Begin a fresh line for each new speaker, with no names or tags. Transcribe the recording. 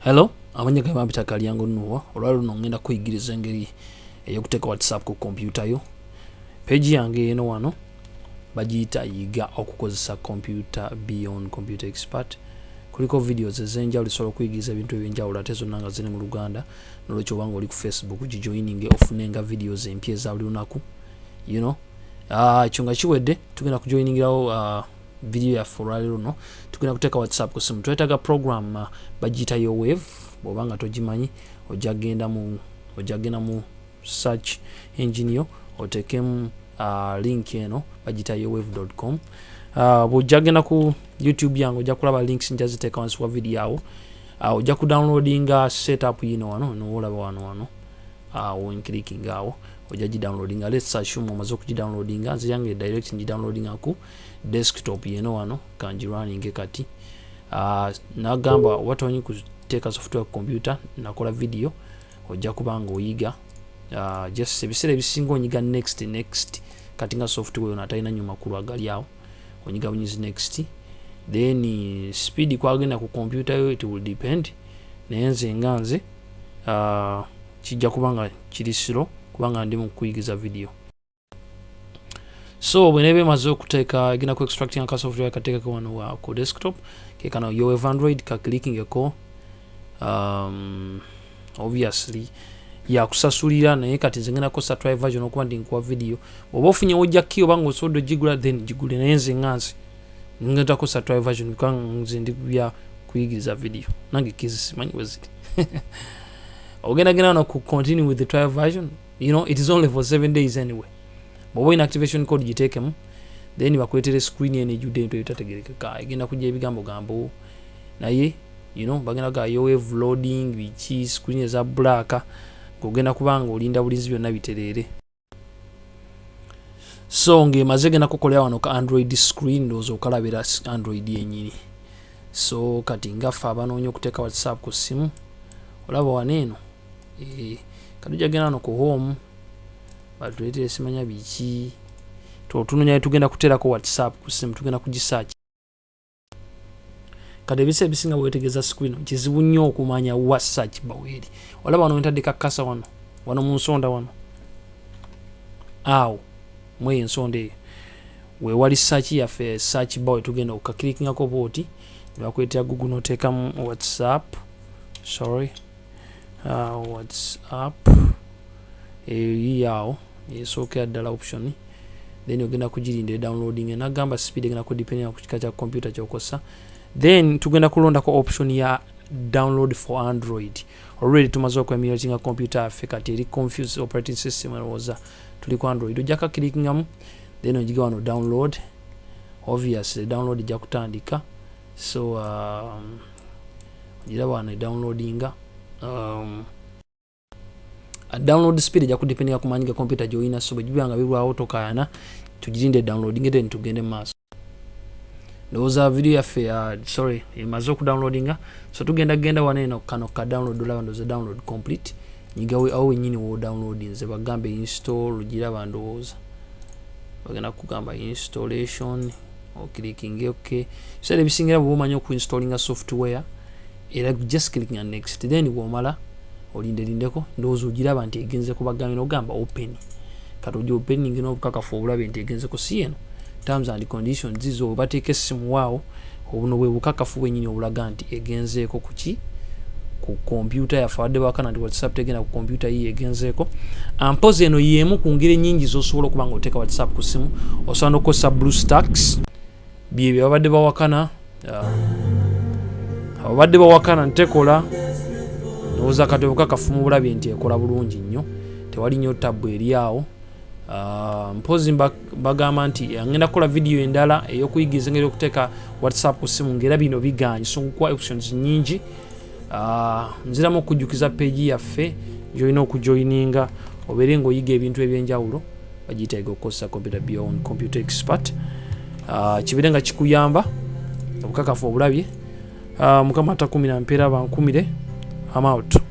Hello, amanya kama bitaka lyango nuwa. Olwalo ngenda kuyigiriza engeri eyokuteka WhatsApp ku computer yo. Page yange eno wano bagiyita yiga okukozesa computer beyond computer expert. Kuliko videos ezenjawulo osobola okuyigiriza ebintu ebyenjawulo ate zonna nga ziri mu Luganda. Nolwekyo obanga oli ku Facebook gijoininge ofunenga videos empya eza buli lunaku. You know, ekyo nga kiwedde tugenda kujoiningirawo video ya forali luno. Tugenda kuteka WhatsApp ku simu. Twetaaga program bagiyita yo wave. Bw'obanga togimanyi ojja genda mu search engine yo otekemu link eno bagiyita yowave.com. Bw'ojja genda ku YouTube yange ojja kulaba links nja ziteeka wansi wa video awo. Ojja ku downloadinga setup yino wano n'olaba wano when clicking awo ojja gi downloadinga. Let's assume omaze okugidownloadinga. Nze yange direct ngidownloadinga ku desktop yeno wano kanji running kati. Nagamba watonyi kuteeka software ku computer nakola video ojja kubanga oyiga just ebiseera ebisinga onyiga next kati nga software yona atalina nnyo makulu agali awo onyiga bunyizi next, then speed kwagenda ku computer yo it will depend. Naye nze nga nze kijja kubanga kiri slow kubanga ndi mu kuyigiza video. So whenever maze okuteeka egenda ku extracting aka software kateeka ko wano ku desktop ke kana yo have Android ka clicking eko obviously ya kusasulira naye kati zengena ko satellite version okuba ndi nkuwa video oba ofunye ojja kiyo bango sodo jigula then jigule naye nze nganze ngenda ko satellite version because nze ndi bya kuyigiriza video nange kizi simanyi weziti. Ogenda no ku continue with the trial version, you know it is only for 7 days anyway. Bobo in activation code gitekemu then bakwetere screen ene jude into itategereka egenda kujja ebigambo gambo naye you know bagenda ga yo wave loading which screen eza black kugenda kubanga olinda bulizi byonna biterere. So nge maze genda kukolera wano ka Android screen dozo kalabira Android yenyini. So kati ngafa abanonyo kuteka WhatsApp ku simu olaba waneno kadujja genda no ku home batulete simanya biki tunonya tugenda kuterako WhatsApp ku simu tugenda kugisearch kade bise bisinga wetegeza screen kizibu nnyo okumanya wa search baweri olaba wano entadde kasa wano mu nsonda wano awo mwe ensonde we wali search ya fe search bar tugenda okaklickinga ko boti bakwetya Google noteka WhatsApp WhatsApp yao yesokera ddala option then ogenda kugirinda downloading na gamba speed egenda ku depending ku kika kya computer kyokosa then tugenda kulonda ko option ya download for Android. Already tumaze okwemulatinga computer affe kati eri confused operating system eroza tuli ku Android ojja ka clickingamu then ogiga wano download. Obviously download ejja kutandika so gira wano downloadinga download speed ejja kudependinga ku manyiga computer joina so bwebanga birwa autokayana tugirinde downloading then tugende maso. Ndoza video yaffe emaze okudownloadinga so tugenda waneno kano ka download olaba ndoza download complete nyigawe awo nyini wo downloading ze bagambe install gira bandoza bagenda kugamba installation o clicking okay so ebisingira bwomanyo ku installinga software era just clicking on next then womala olindelindeko ndozo giraba nti egenze kubagamira ogamba open kati ojo opening no bukakafu obulabe nti egenze ko sieno terms and conditions zizo bateke simu wao obuno bwe bukakafu bwenyini obulaga nti egenzeko kuki ku computer ya fadde bakana ndi WhatsApp tegena ku computer yi egenzeko ampoze eno yemu kungire nyingi zo sobola kubanga oteka WhatsApp ku simu osano ko sub blue stacks biye babadde bawakana abadde bawakana ntekola noza kati bukakafu mu bulabe nti ekola bulungi nnyo tewali nnyo tab eri awo. Mpozi bagamba nti ngenda kola video endala eyokuyigiza ngeri okuteka WhatsApp ku simu ngera bino biganye so kwa options nyingi. Nziramu okujjukiza page yaffe joina okujoininga obere ngo yiga ebintu ebyenjawulo bagiyita okukozesa computer beyond computer expert. Kibirenga kikuyamba obukakafu obulabye mukama atakumira mpera bankumire I'm out.